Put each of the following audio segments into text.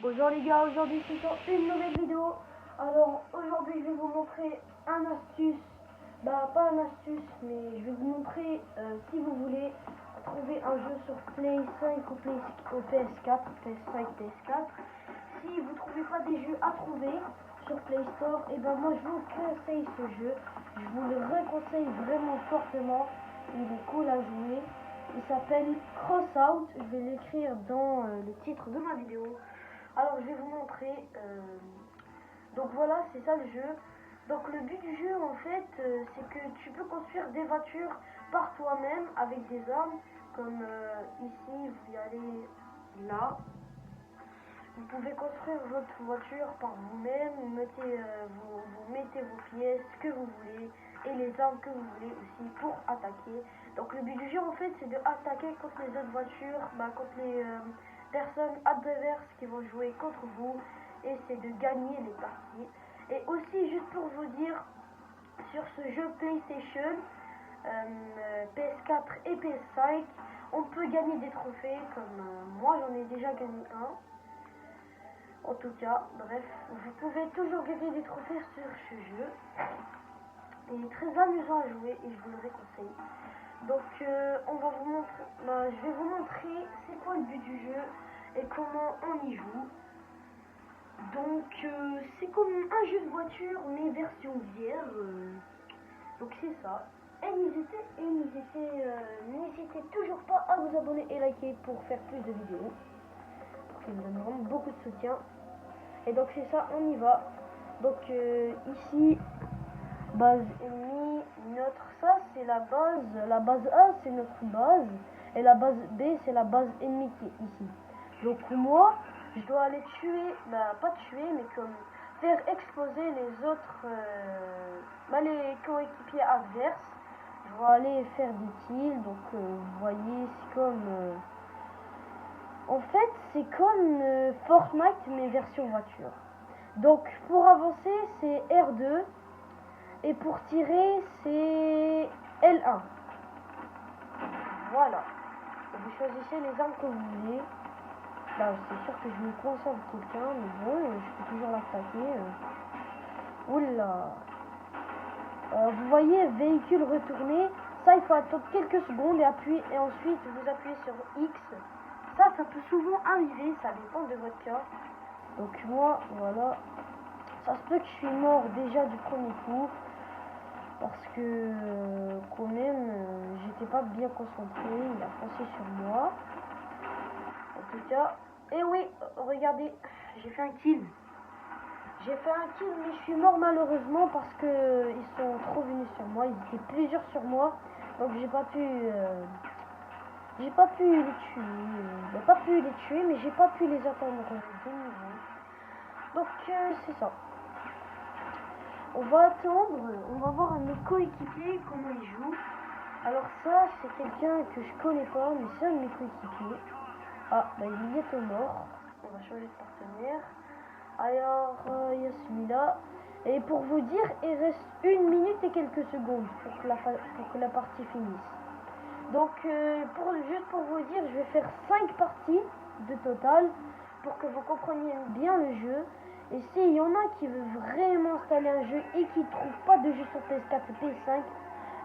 Bonjour les gars, aujourd'hui c'est sur une nouvelle vidéo. Alors aujourd'hui je vais vous montrer un astuce, pas un astuce mais je vais vous montrer si vous voulez trouver un jeu sur Play 5 ou PS4, PS5, PS4. Si vous trouvez pas des jeux à trouver sur Play Store, et ben moi je vous conseille ce jeu, je vous le reconseille vraiment fortement, il est cool à jouer. Il s'appelle Crossout, je vais l'écrire dans le titre de ma vidéo. Alors je vais vous montrer, donc voilà, c'est ça le jeu. Donc le but du jeu en fait, c'est que tu peux construire des voitures par toi-même avec des armes, comme ici, vous y allez là. Vous pouvez construire votre voiture par vous-même, vous mettez vos pièces que vous voulez et les armes que vous voulez aussi pour attaquer. Donc le but du jeu en fait c'est de attaquer contre les autres voitures, contre les personnes adverses qui vont jouer contre vous, et c'est de gagner les parties. Et aussi juste pour vous dire, sur ce jeu PlayStation, PS4 et PS5, on peut gagner des trophées comme moi j'en ai déjà gagné un. En tout cas, bref, vous pouvez toujours gagner des trophées sur ce jeu. Il est très amusant à jouer et je vous le conseille. Donc on va vous montrer, je vais vous montrer c'est quoi le but du jeu et comment on y joue. Donc c'est comme un jeu de voiture mais version VR. Donc c'est ça. Et n'hésitez toujours pas à vous abonner et liker pour faire plus de vidéos. Parce qu'il me donne vraiment beaucoup de soutien. Et donc c'est ça, on y va. Donc ici, base ennemie, ça c'est la base A c'est notre base, et la base B c'est la base ennemie qui est ici. Donc moi, je dois aller tuer, pas tuer, mais comme faire exploser les autres, les coéquipiers adverses. Je dois aller faire des kills, donc vous voyez c'est comme... en fait, c'est comme Fortnite, mais version voiture. Donc, pour avancer, c'est R2. Et pour tirer, c'est L1. Voilà. Vous choisissez les armes que vous voulez. C'est sûr que je me concentre quelqu'un, mais bon, je peux toujours l'attaquer. Oula. Vous voyez, véhicule retourné. Ça, il faut attendre quelques secondes et ensuite vous appuyez sur X. Ça peut souvent arriver, ça dépend de votre cas. Donc moi, voilà, ça se peut que je suis mort déjà du premier coup, parce que quand même, j'étais pas bien concentré, il a foncé sur moi. En tout cas, et oui, regardez, j'ai fait un kill. J'ai fait un kill, mais je suis mort malheureusement parce que ils sont trop venus sur moi, ils étaient plusieurs sur moi, donc j'ai pas pu les tuer, mais j'ai pas pu les atteindre de nouveau. Donc c'est ça. On va attendre, on va voir un de nos coéquipiers comment il joue. Alors ça c'est quelqu'un que je connais pas, mais c'est un de mes coéquipiers. Il est bientôt mort. On va changer de partenaire. Alors il y a celui-là. Et pour vous dire, il reste 1 minute et quelques secondes pour que la partie finisse. Donc juste pour vous dire, je vais faire 5 parties de total pour que vous compreniez bien le jeu. Et s'il y en a qui veut vraiment installer un jeu et qui ne trouve pas de jeu sur PS4 et PS5,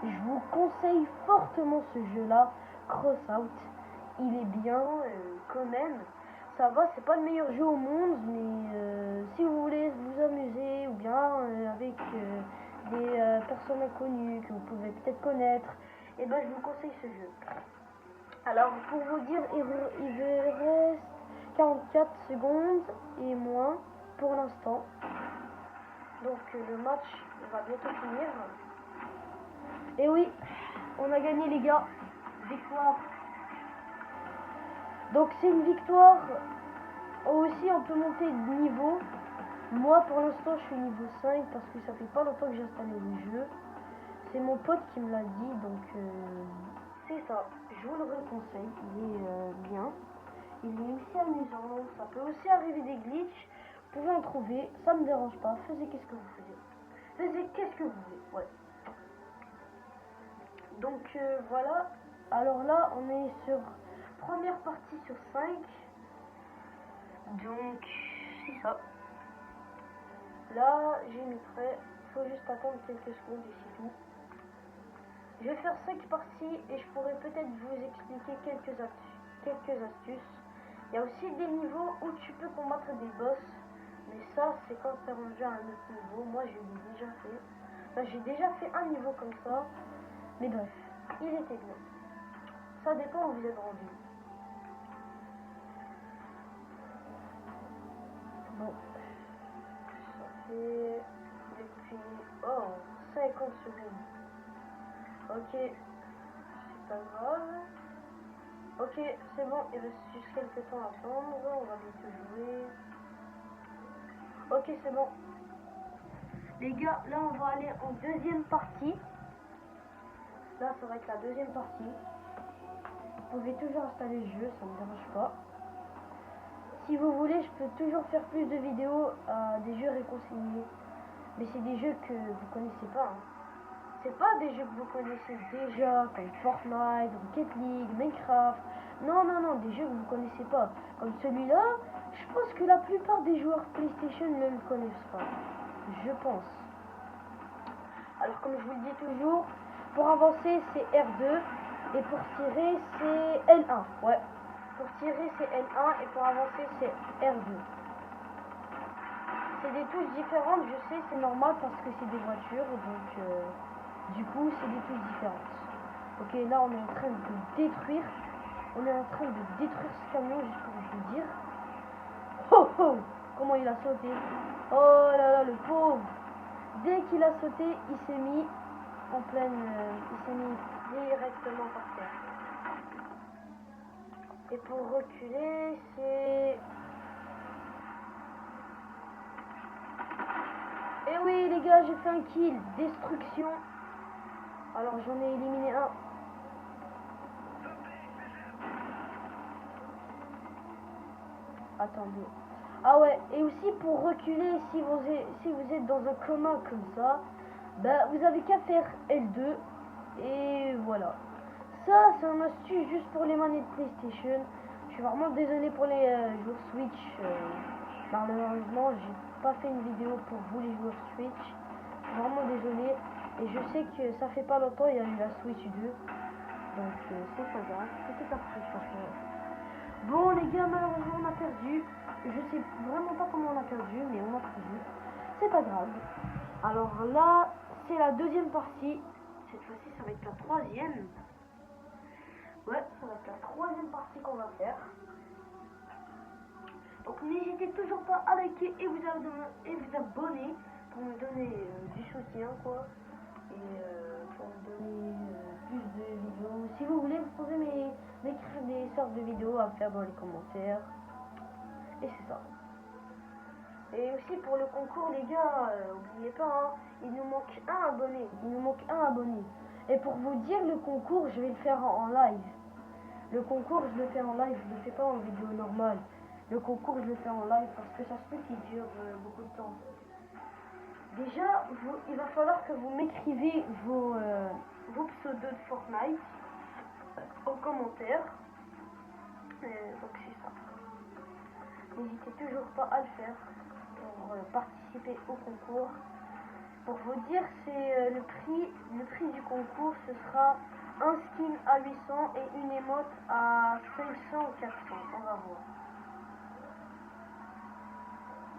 je vous conseille fortement ce jeu-là, Crossout. Il est bien quand même. Ça va, c'est pas le meilleur jeu au monde, mais si vous voulez vous amuser ou bien avec des personnes inconnues que vous pouvez peut-être connaître, et je vous conseille ce jeu. Alors pour vous dire, il reste 44 secondes et moins pour l'instant. Donc le match va bientôt finir. Et oui, on a gagné les gars. Victoire. Donc c'est une victoire. Aussi on peut monter de niveau. Moi pour l'instant je suis niveau 5 parce que ça fait pas longtemps que j'ai installé le jeu. C'est mon pote qui me l'a dit, donc c'est ça. Je vous le conseille, il est bien. Il est aussi amusant, ça peut aussi arriver des glitches. Vous pouvez en trouver, ça me dérange pas. Faites qu'est-ce que vous voulez. Faites qu'est-ce que vous voulez, ouais. Donc voilà. Alors là, on est sur première partie sur 5. Donc, c'est ça. Là, j'ai mis prêt. Faut juste attendre quelques secondes et c'est tout. Je vais faire 5 parties et je pourrais peut-être vous expliquer quelques astuces. Il y a aussi des niveaux où tu peux combattre des boss. Mais ça, c'est quand tu es rendu à un autre niveau. Moi, je l'ai déjà fait. Enfin, j'ai déjà fait un niveau comme ça. Mais bref, il était bien. Ça dépend où vous êtes rendu. Bon. Ça fait... Depuis... Oh, 50 secondes. Ok. C'est pas grave. Ok, c'est bon. Il reste juste quelques temps à attendre. On va vite jouer. Ok, c'est bon. Les gars, là on va aller en deuxième partie. Là ça va être la deuxième partie. Vous pouvez toujours installer le jeu, ça ne me dérange pas. Si vous voulez, je peux toujours faire plus de vidéos à des jeux réconciliés. Mais c'est des jeux que vous connaissez pas. Hein. C'est pas des jeux que vous connaissez déjà, comme Fortnite, Rocket League, Minecraft. Non, non, non, des jeux que vous connaissez pas. Comme celui-là, je pense que la plupart des joueurs PlayStation ne le connaissent pas. Je pense. Alors comme je vous le dis toujours, pour avancer c'est R2 et pour tirer c'est L1. Ouais. Pour tirer c'est L1 et pour avancer c'est R2. C'est des touches différentes, je sais, c'est normal parce que c'est des voitures, donc du coup c'est des touches différentes. Ok, là on est en train de détruire. On est en train de détruire ce camion, juste pour vous dire. Oh oh, comment il a sauté. Oh là là, le pauvre. Dès qu'il a sauté, il s'est mis en pleine... il s'est mis directement par terre. Et pour reculer, c'est... Eh oui les gars, j'ai fait un kill. Destruction. Alors j'en ai éliminé un. Attendez. Ah ouais, et aussi pour reculer, si vous êtes dans un commun comme ça, bah vous avez qu'à faire L2 et voilà. Ça c'est un astuce juste pour les manettes PlayStation. Je suis vraiment désolé pour les joueurs Switch. Malheureusement j'ai pas fait une vidéo pour vous les joueurs Switch. Je suis vraiment désolé. Et je sais que ça fait pas longtemps, il y a eu la Switch 2. Donc c'est pas grave, c'était après franchement. Bon les gars, malheureusement on a perdu. Je sais vraiment pas comment on a perdu, mais on a perdu. C'est pas grave. Alors là, c'est la deuxième partie. Cette fois-ci, ça va être la troisième. Ouais, ça va être la troisième partie qu'on va faire. Donc n'hésitez toujours pas à liker et vous abonner pour me donner du soutien quoi. Et pour me donner plus de vidéos. Si vous voulez, vous pouvez m'écrire des sortes de vidéos à faire dans les commentaires. Et c'est ça. Et aussi pour le concours les gars, n'oubliez pas, hein, il nous manque un abonné. Il nous manque un abonné. Et pour vous dire, le concours, je vais le faire en live. Le concours, je le fais en live, je le fais pas en vidéo normale. Le concours, je le fais en live parce que ça se peut qu'il dure beaucoup de temps. Déjà, il va falloir que vous m'écrivez vos pseudos de Fortnite en commentaire. Donc c'est ça. N'hésitez toujours pas à le faire pour participer au concours. Pour vous dire, c'est le prix du concours, ce sera un skin à 800 et une émote à 500 ou 400. On va voir.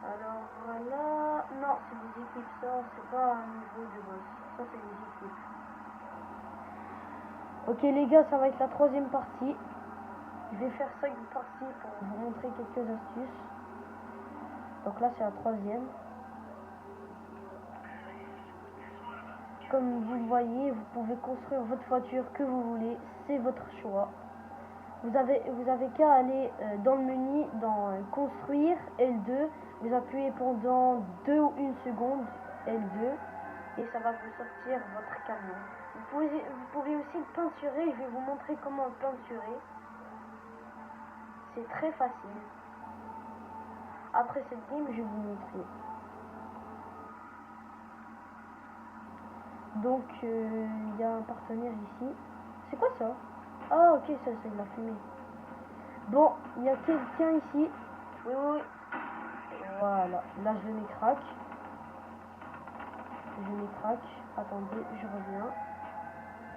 Alors là, non, c'est des équipes, ça, c'est pas un niveau de boss. Ça, c'est des équipes. Ok les gars, ça va être la troisième partie. Je vais faire 5 parties pour vous montrer quelques astuces. Donc là, c'est la troisième. Comme vous le voyez, vous pouvez construire votre voiture que vous voulez. C'est votre choix. Vous avez qu'à aller dans le menu, dans construire, L2. Vous appuyez pendant 2 ou 1 seconde, L2. Et ça va vous sortir votre camion. Vous pouvez aussi le peinturer. Je vais vous montrer comment le peinturer. C'est très facile. Après cette game, je vais vous montrer. Donc, il y a un partenaire ici. C'est quoi ça? Ah, ok, ça c'est de la fumée. Bon, il y a quelqu'un ici. Oui, oui, oui. Voilà, là je mets crack. Je mets crack. Attendez, je reviens.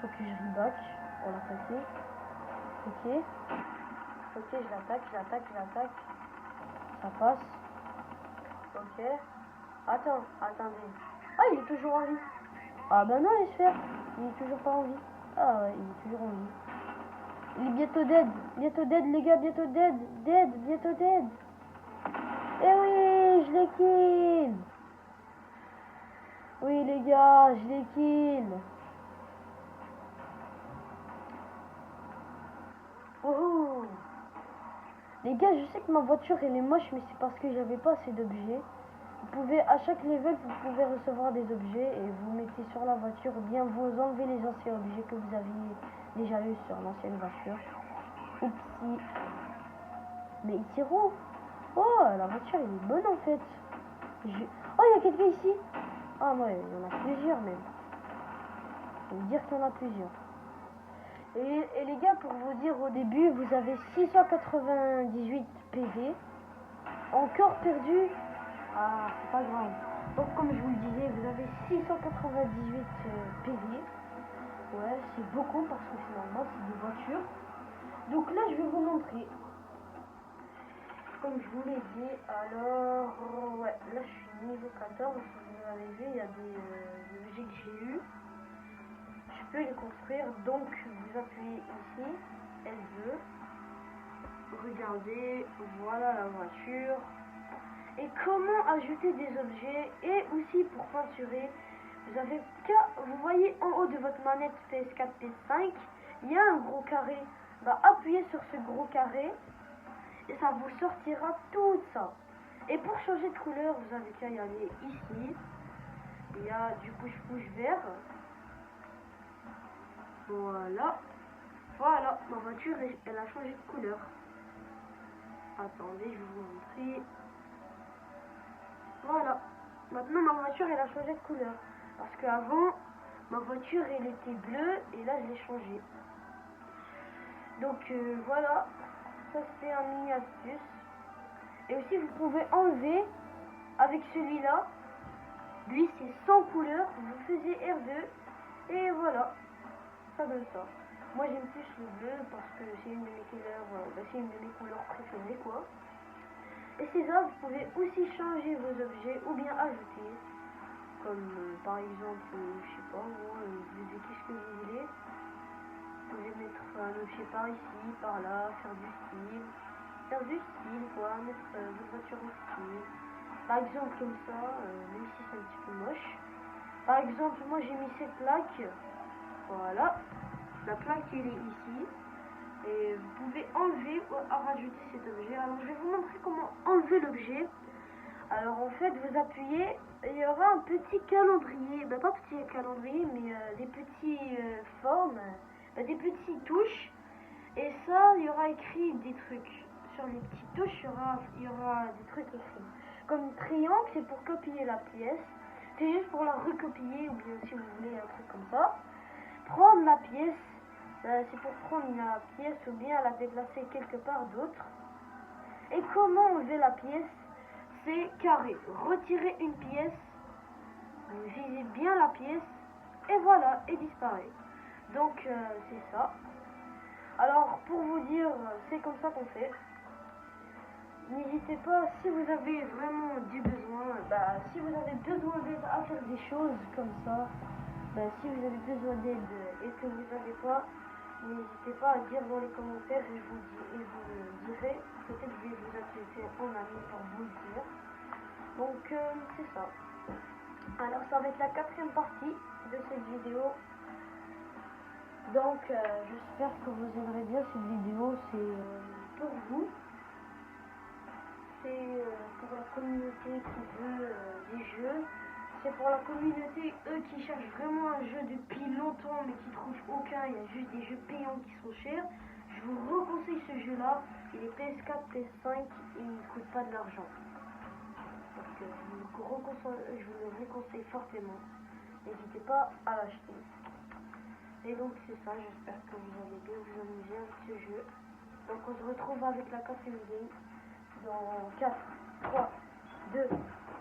Faut que je reback pour l'attaquer. Ok. Ok, je l'attaque. Ça passe. Ok. Attendez. Ah, il est toujours en vie. Ah bah non, les sphères. Il est toujours pas en vie. Ah ouais, il est toujours en vie. Il est bientôt dead. Bientôt dead, les gars. Bientôt dead. Bientôt dead. Eh oui, je l'ai kill. Oui, les gars, je l'ai kill. Oh. Les gars, je sais que ma voiture elle est moche, mais c'est parce que j'avais pas assez d'objets. Vous pouvez, à chaque level, vous pouvez recevoir des objets et vous mettez sur la voiture ou bien vous enlevez les anciens objets que vous aviez déjà eu sur l'ancienne voiture. Oupsie. Mais il tire où? Oh, la voiture elle est bonne en fait. Oh, il y a quelqu'un ici. Ah ouais, il y en a plusieurs même. Je veux dire qu'il y en a plusieurs. Et les gars, pour vous dire au début, vous avez 698 PV. Encore perdu. Ah, c'est pas grave. Donc comme je vous le disais, vous avez 698 PV. Ouais, c'est beaucoup parce que finalement c'est des voitures. Donc là, je vais vous montrer. Comme je vous l'ai dit, alors, ouais, là je suis niveau 14. Vous avez vu, il y a des objets que j'ai eu. Je peux les construire. Donc vous appuyez ici, L2. Regardez, voilà la voiture. Et comment ajouter des objets et aussi pour peinturer, vous avez qu'à, vous voyez en haut de votre manette PS4, PS5, il y a un gros carré. Bah, appuyez sur ce gros carré et ça vous sortira tout ça. Et pour changer de couleur, vous avez qu'à y aller ici. Il y a du push-push vert. Voilà. Voilà, ma voiture, elle a changé de couleur. Attendez, je vais vous montrer. Voilà. Maintenant, ma voiture, elle a changé de couleur. Parce qu'avant, ma voiture, elle était bleue et là, je l'ai changée. Donc, voilà. Ça, c'est un mini astuce. Et aussi, vous pouvez enlever avec celui-là. Lui, c'est sans couleur. Vous faisiez R2. Et voilà. Ça donne ça. Moi, j'aime plus le bleu parce que c'est une de mes couleurs, c'est une de mes couleurs préférées, quoi. Et c'est ça, vous pouvez aussi changer vos objets ou bien ajouter. Comme par exemple, je sais pas, moi, vous dites qu'est-ce que vous voulez. Vous pouvez mettre un objet par ici, par là, faire du style. Faire du style, quoi, mettre votre voiture au style. Par exemple, comme ça, même si c'est un petit peu moche. Par exemple, moi j'ai mis cette plaque. Voilà. La plaque, elle est ici. Et vous pouvez enlever ou rajouter cet objet. Alors je vais vous montrer comment enlever l'objet. Alors en fait vous appuyez, il y aura un petit calendrier, bah, pas petit calendrier mais des petits formes, bah, des petites touches. Et ça il y aura écrit des trucs. Sur les petites touches il y aura des trucs écrits. Comme triangle c'est pour copier la pièce. C'est juste pour la recopier ou bien si vous voulez un truc comme ça. Prendre la pièce. C'est pour prendre la pièce ou bien la déplacer quelque part d'autre. Et comment enlever la pièce? C'est carré. Retirez une pièce, vous visez bien la pièce, et voilà, elle disparaît. Donc c'est ça. Alors pour vous dire, c'est comme ça qu'on fait. N'hésitez pas, si vous avez vraiment du besoin, bah, si vous avez besoin d'aide à faire des choses comme ça, bah, si vous avez besoin d'aide et que vous n'avez pas, n'hésitez pas à dire dans les commentaires et je vous le dirai. Peut-être que je vais vous ajouter en ami pour vous le dire. Donc c'est ça. Alors ça va être la 4e partie de cette vidéo. Donc j'espère que vous aimerez bien cette vidéo. C'est pour vous. C'est pour la communauté qui veut des jeux. C'est pour la communauté, eux qui cherchent vraiment un jeu depuis longtemps mais qui trouvent aucun. Il y a juste des jeux payants qui sont chers. Je vous reconseille ce jeu-là. Il est PS4, PS5 et il ne coûte pas de l'argent. Donc je vous le reconseille fortement. N'hésitez pas à l'acheter. Et donc c'est ça, j'espère que vous allez bien vous amuser avec ce jeu. Donc on se retrouve avec la 4e game. dans 4, 3, 2,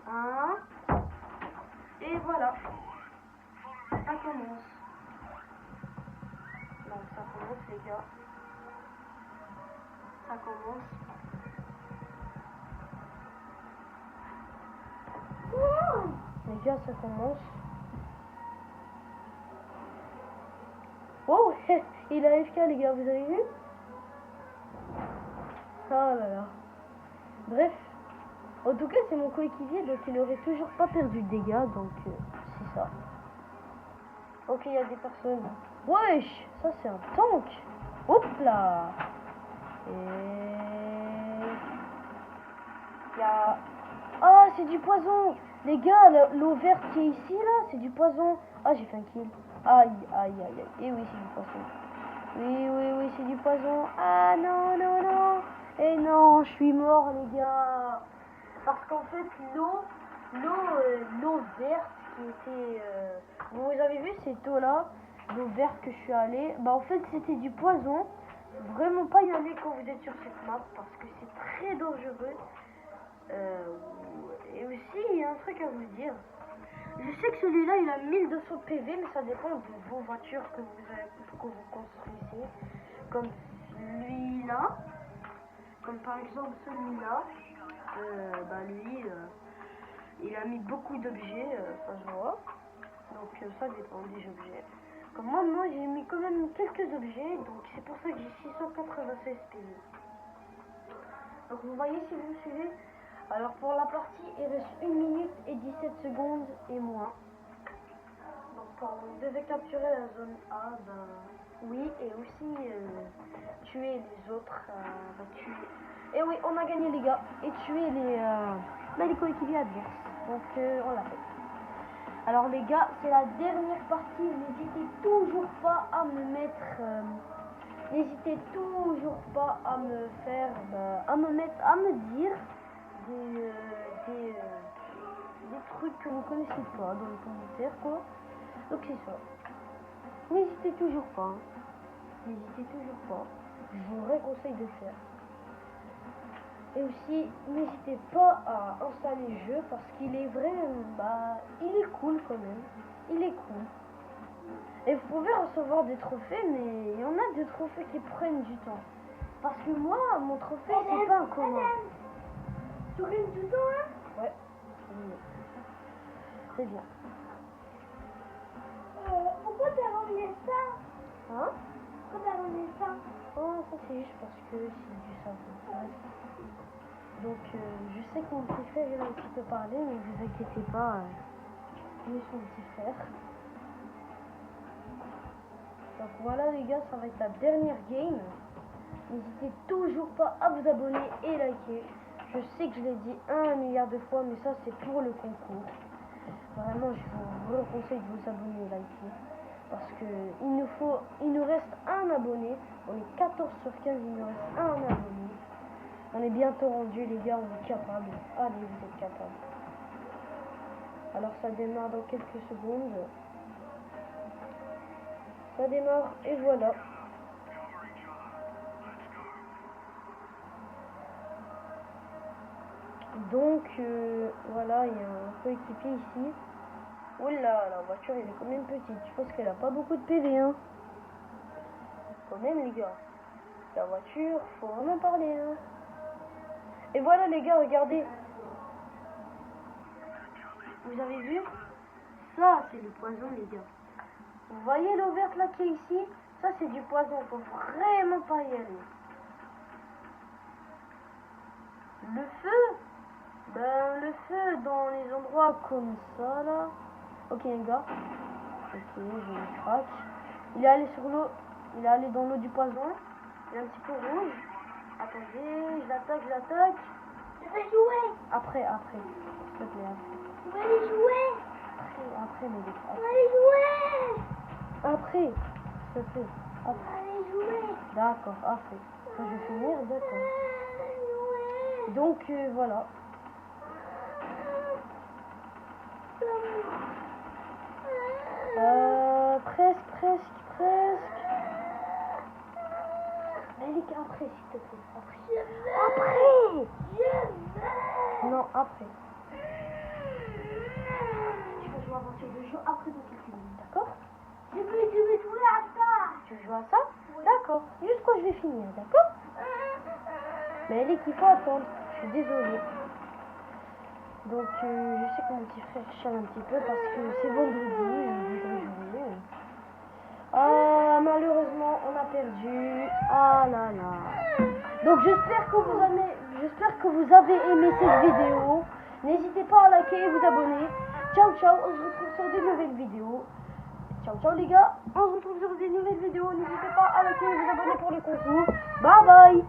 1. Et voilà. Ça commence. Donc ça commence les gars. Ça commence. Les gars, ça commence. Oh, il a FK les gars, vous avez vu? Ah là là. Bref. En tout cas, c'est mon coéquipier, donc il n'aurait toujours pas perdu de dégâts, donc c'est ça. Ok, il y a des personnes. Wesh, ça c'est un tank. Hop là. Et... il y a... Ah, c'est du poison. Les gars, l'eau verte qui est ici, là, c'est du poison. Ah, j'ai fait un kill. Aïe, aïe, aïe, aïe. Et oui, c'est du poison. Oui, oui, oui, c'est du poison. Ah, non, non, non. Et non, je suis mort, les gars. Parce qu'en fait, l'eau verte qui était... Vous avez vu cette eau-là, l'eau verte que je suis allé. Bah, en fait, c'était du poison. Vraiment pas y aller quand vous êtes sur cette map parce que c'est très dangereux. Et aussi, il y a un truc à vous dire. Je sais que celui-là, il a 1200 PV, mais ça dépend de vos voitures que vous construisez. Comme celui-là. Comme par exemple celui-là. Bah lui, il a mis beaucoup d'objets, ça se voit. Donc ça dépend des objets. Comme moi j'ai mis quand même quelques objets, donc c'est pour ça que j'ai 696 PV. Donc vous voyez si vous me suivez. Alors pour la partie, il reste 1 minute et 17 secondes et moins. Donc on devait capturer la zone A, ben oui, et aussi tuer les autres, tuer. Et oui, on a gagné les gars, et tuer les coéquipiers adverses. Donc on l'a fait. Alors les gars, c'est la dernière partie, n'hésitez toujours pas à me mettre... n'hésitez toujours pas à me faire... à me dire des trucs que vous connaissez pas dans les commentaires quoi. Donc c'est ça. N'hésitez toujours pas. Hein. N'hésitez toujours pas. Je vous réconseille de le faire. Et aussi, n'hésitez pas à installer le jeu parce qu'il est vrai, il est cool quand même. Il est cool. Et vous pouvez recevoir des trophées, mais il y en a des trophées qui prennent du temps. Parce que moi, mon trophée, c'est pas un commun. Tu gagnes du temps, hein? Ouais. C'est bien. Pourquoi t'as ramené ça? Hein? Pourquoi t'as ramené ça? Oh, ça c'est juste parce que c'est du savon. Ouais. Donc, je sais que mon petit frère il a un petit peu parlé, mais ne vous inquiétez pas, il est son petit frère. Donc voilà les gars, ça va être la dernière game. N'hésitez toujours pas à vous abonner et liker. Je sais que je l'ai dit 1 milliard de fois, mais ça c'est pour le concours. Vraiment, je vous conseille de vous abonner et liker. Parce que il nous reste un abonné. On est 14 sur 15, il nous reste un abonné. On est bientôt rendu les gars, on est capable. Allez, vous êtes capables. Alors ça démarre dans quelques secondes. Ça démarre et voilà. Donc voilà, il y a un coéquipier ici. Oula, la voiture elle est quand même petite. Je pense qu'elle a pas beaucoup de PV hein. Quand même les gars. La voiture, faut vraiment parler hein. Et voilà les gars, regardez. Vous avez vu? Ça c'est le poison les gars. Vous voyez l'eau verte là qui est ici? Ça c'est du poison, faut vraiment pas y aller. Le feu? Ben le feu dans les endroits comme ça là. Ok un gars. Ok, je le craque. Il est allé sur l'eau. Il est allé dans l'eau du poison. Il est un petit peu rouge. Attendez, je l'attaque. Je vais jouer. Après. S'il te plaît, après. Je vais aller jouer. Après, mes gars. Je vais aller jouer. Après, s'il te plaît. Je vais aller jouer. D'accord, après. Quand je vais finir, d'accord. Je vais jouer. Donc, voilà. Presque. Allez, après, s'il te plaît. Après. Je veux. Après. Je veux. Non, après. Tu vas jouer à partir de jeu après dans quelques minutes, d'accord? Je veux jouer à ça. Tu veux jouer à ça? D'accord. Juste quand je vais finir, d'accord? Mais elle est qu'il faut attendre. Je suis désolée. Donc, je sais que mon petit frère chiale un petit peu parce que c'est vendredi, je voudrais jouer. Ah, malheureusement, on a perdu. Ah là là. Donc, j'espère que vous avez aimé cette vidéo. N'hésitez pas à liker et vous abonner. Ciao, ciao. On se retrouve sur des nouvelles vidéos. Ciao, ciao les gars. On se retrouve sur des nouvelles vidéos. N'hésitez pas à liker et vous abonner pour le concours. Bye bye.